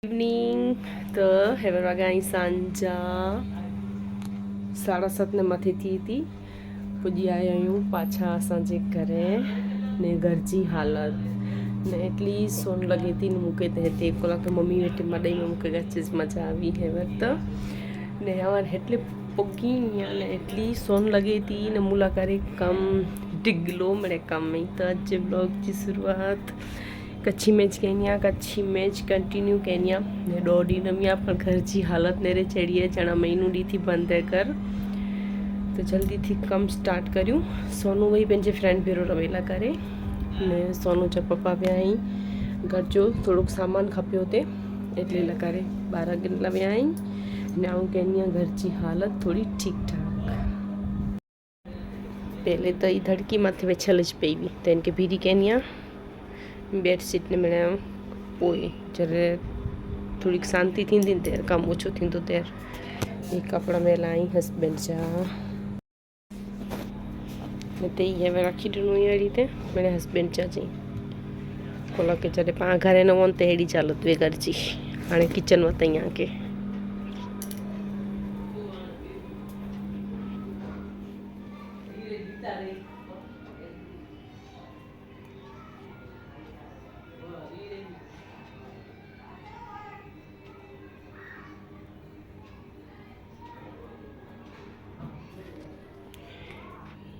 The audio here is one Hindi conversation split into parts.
इवनिंग तो हेवर वागा અહીં સાંજા 7:30 ને મથે थी थी पुॼी आया आहियूं पाछा असांजे घरे ने घर जी हालत ने એટલી સોન લગી હતી ને મૂકે તે હતી કલાક મમ્મી વેઠી મડાઈ में મૂકે ગચીસ મજા આવી હેવર તો ને યાર એટલે પોગી ને એટલી સોન લગી હતી ને મુલાકારી કમ ડિગલો મને કમ में तो आज ब्लॉग की शुरुआत कच्छी मैच कंटिन्यू कहनिया ने डोडी नमिया पर घर जी हालत नेरे चढ़िए जना महीनू डी थी बंद है कर तो जल्दी थी कम स्टार्ट करूँ सोनू वही पंहिंजे फ्रेंड भेरो रवेला करे ने सोनू जा पप्पा पे आई घर जो थोड़ो सामान खपियो थे एटले लकारे 12 गिनला में आई ने आऊँ कहनिया घर जी हालत थोड़ी ठीक ठाक पहले तो ये धड़की माथे में छलज पई हुई तो इनके भीरी कहनिया बेडशीट ने मैंने पोए जरे थोड़ी शांति थी तेर कम ओछो थी तो तेर ये कपड़ा में लाई हस्बैंड जा ते ये मैं रखी ॾिनो ई अहिड़ी ते मैंने हस्बैंड जा चई कोला के जॾहिं पाण घरे न वञ त अहिड़ी चालत वे घर जी हाणे किचन वतई आके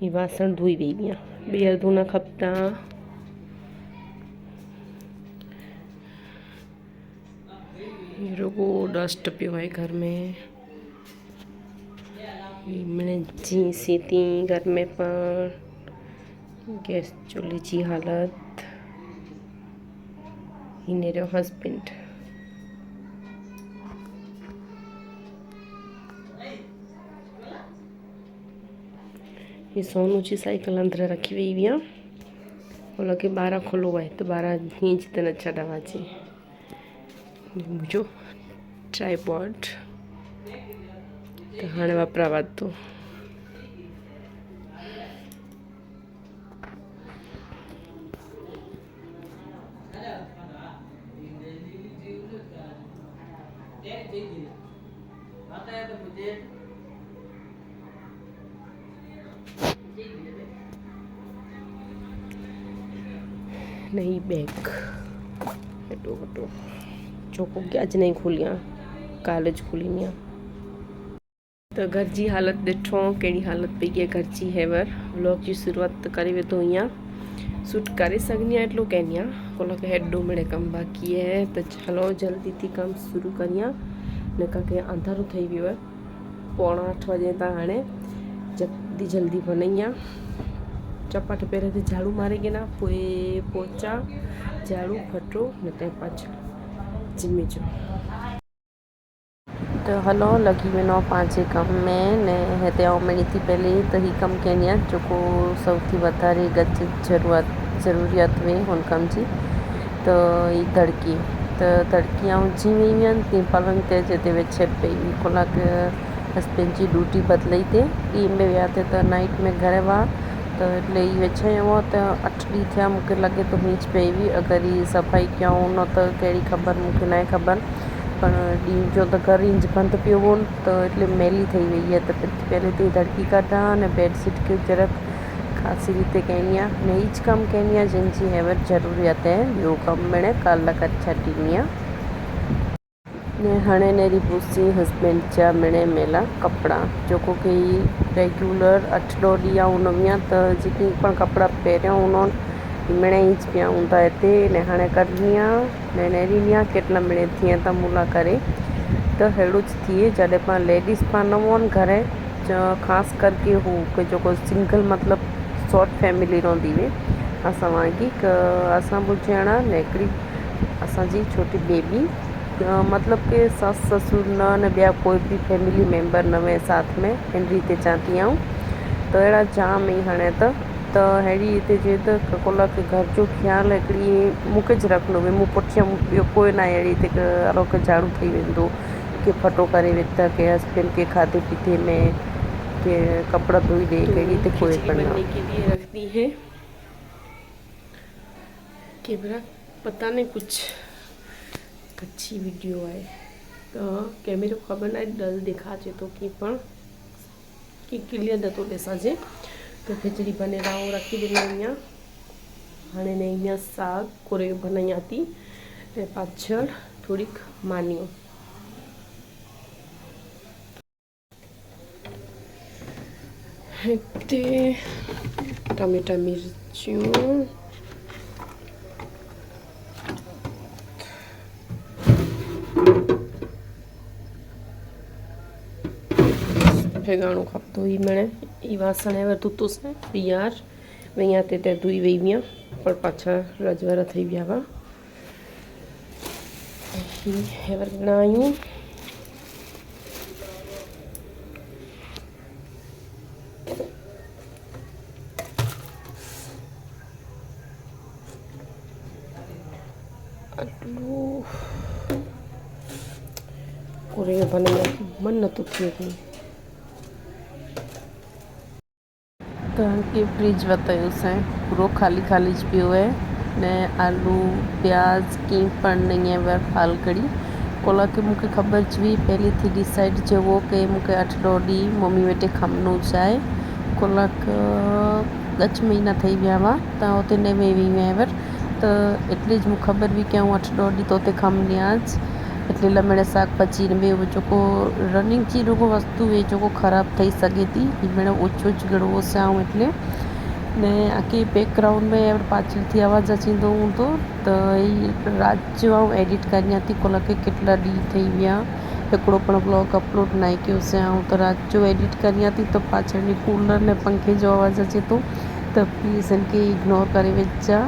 ये वासण धोई वी बिया बेर धोना खपता रोगो डस्ट पियो है घर में मैंने जी सी थी घर में पर गैस चूल्हे की हालत ही मेरे हस्बैंड ये सोनू जी साइकिल अंदर रखी हुई हुई वो लगे 12 खुलो है तो 12 हींच ते न छड़ावा ची मुझो ट्राइपॉड तो हाँ वापरावा तो नहीं बैग हटो हटो चौको के अज नहीं खुलिया कॉलेज खुली नहीं तो घर जी हालत ॾिठो कहिड़ी हालत पई आहे घर जी हेवर व्लॉग जी शुरुआत करे वेठो हीअं शूट करे सघनी आहियां एटलो कहनी आहे कोला के हेडो मिड़े कम बाक़ी है तो चलो जल्दी थी कम शुरू करियां न के अंधारो थी वियो है 7:45 बजे था हाणे जल्दी जल्दी बनइया चपाट पहिरें त झाड़ू मारे के ना पोइ पोचा झाड़ू फटो न ते पाछा जिमे जो तो हलो लगी वञो पंहिंजे कम में ने हिते आउं मिली थी पहले त ही कम कनी आहे जेको सौथी वधारे गच ज़रूरियत हुई हुन कम जी तो ही धड़की आउं जी वई हुयमि तीअं पलंग ते जिते विछे पई हुई कलाक हस्बैंड जी ड्यूटी बदिलई ते ॾींहं में विया ते त नाइट में घरे हुआ तो એટલે એ વેચાયો તો 8 ॾींहं थिया मूंखे लॻे थो हींच पई हुई अगरि ही सफ़ाई कयूं न त कहिड़ी ख़बर मूंखे न आहे ख़बर पर ॾींहं जो त घर इंज बंदि पियो हो त એટલે મેલી થઈ वई आहे त पहले तो धड़की कढां ने बेडशीट खे जरा ख़ासी रीते कहनी आहे ने हीच कमु कहनी आहे जंहिंजी हैवर ज़रूरियत आहे ॿियो कमु मिणे काल्ह करे छॾींदी आहे ने हाणे नेरी पूसी हस्बैंड जा मिणे मेला कपड़ा जेको कि रेगुलर 8 ॾींहं हुन में त जेकी पण कपड़ा पहिरियों हुन मिणे ई पिया हूंदा हिते ने हाणे करणी आहे ने नेरींदी आहे केतिरा मिणे थिए त मुला करे त अहिड़ो थिए जॾहिं पाण लेडीज़ पाण न हुअनि घरे ख़ासि करके हू जेको सिंगल मतिलबु शॉर्ट फैमिली रहंदी हुई असां वांगी असां ॿुधाइणा ने हिकिड़ी असांजी छोटी बेबी मतलब के सस ससुर न ॿिया कोई भी फैमिली मेंबर न हुए साथ में इन रीते चाहती आऊं तो अहिड़ा जाम ई हाणे त अहिड़ी हिते जे त कोला के घर जो ख़्यालु हिकिड़ी मूंखे ज रखिणो हुई मूं पुठियां ॿियो कोई न आहे अहिड़ी हिते हलो के झाड़ू थी वेंदो के फटो करे विथ के हस्बैंड के खाधे पीते में के कपड़ा धोई दे कहिड़ी हिते कोई करना के लिए रखती है कि पता नहीं कुछ अच्छी वीडियो है। तो कैमरो खबर ना डल देखा तो कि क्लियर नतो देसाजे। तो खिचड़ी बने रहा रखी देना अँ हाँ ने अँ साग कोरे बनाई थी पाछळ थोड़ीक मानियो टमेटा मिर्चियों भेगाणु खपतो ही मैंने ई वासण एवर धूतो से यार मैं यहाँ ते धोई वही विया पर पाछा रजवारा थी गया वा एवर बनायूं कोरे बनाया मन नतो थियो કારણ કે ફ્રીજ બતાવ્યું છે પૂરો ખાલી ખાલી જ પીવો है ने आलू प्याज की पण नहीं है फाल करी कोला के मुझे खबर जी पहले थी डिसाइड जेवो के मुझे 8 डी मम्मी वेटे खमनू जाए कोलाक 10 महीना थी गया वा तो होते ने वेवी एवर तो एटली ज मुझे खबर भी कि हूँ 8 डी तो खमनी आज એટલે લમણે શાકભાજી ને બેવું ચોખ્ખો રનિંગ જે રોગો વસ્તુ એ ચોખ્ખો ખરાબ થઈ શકે હતી એ મેળે ઓછો જ ગળવો છે આવું એટલે ને આખી બેકગ્રાઉન્ડ में પાછળથી અવાજ અચીંદો હું તો એ રાત જો આવું એડિટ કરી હતી કોલા કે કેટલા ડી થઈ ગયા એકડો પણ બ્લોગ અપલોડ નાખ્યો છે આવું તો રાત જો એડિટ કરી હતી તો પાછળની કુલર ને પંખે जो અવાજ અચે તો પ્લીઝ इनके इग्नोर करे वेचा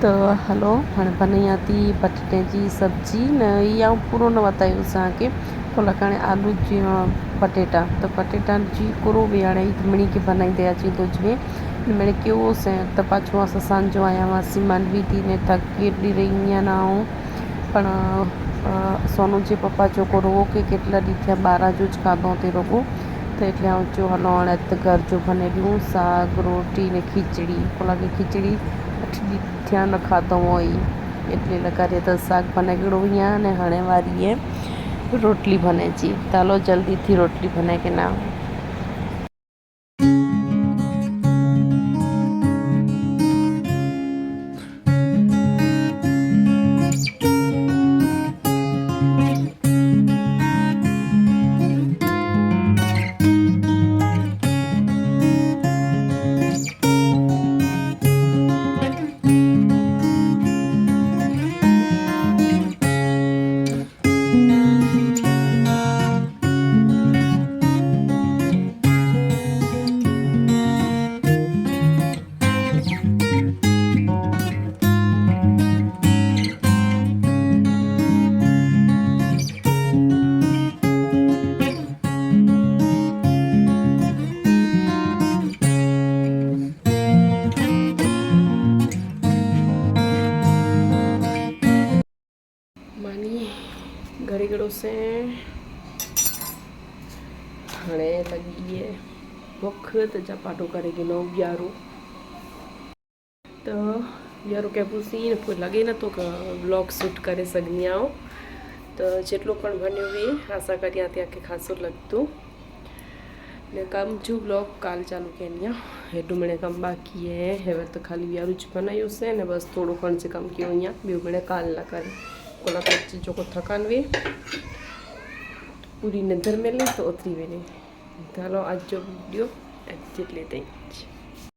तो हलो हाँ बनाई थी बटाटे की सब्जी ने ये पूरो न बताया के कोला काणे आलू जी पटेटा तो पटेटा जी कोरो भी आने घमणी के बनाई दिया जी तो जो मैंने केवो से तो पाछो अस सांजो आया हुआ मांडवी थी ने थकी एटली रही ना हूँ पण सोनू जे पप्पा जो को रोगो के केटला दी थया 12 जो ज खाधो ते रोगो तो एटले हूँ जो हलो हाणे घर जो बनेलू साग रोटी ने खीचड़ी कोला के खीचड़ी 8 दी थया न खाधो होय एटले लगारे तो साग बनागड़ो अँ ने हणे वारी है रोटली बने जी चालो जल्दी थी रोटली बने के ना घड़ी गड़ो से हणे लगी है भूख तो चपाटो करेगी नो ब्यारो तो ब्यारो क्या पूछी फिर लगे ना तो ब्लॉग शूट करे सघनी आओ तो जेटलो पण बन्यो वे आशा करिया त्या के खासो लगतो ने कम जो ब्लॉग काल चालू केनिया हेडू मैंने कम बाकी है हेवर तो खाली ब्यारू ज बनायो से ने बस थोड़ो पण से कम कियो अहिया बेउ मैंने काल ना करे कोला कच्ची जो को थकान वे पूरी नजर में ले तो उतरी वे नहीं चलो आज जो वीडियो एग्जिट लेते हैं।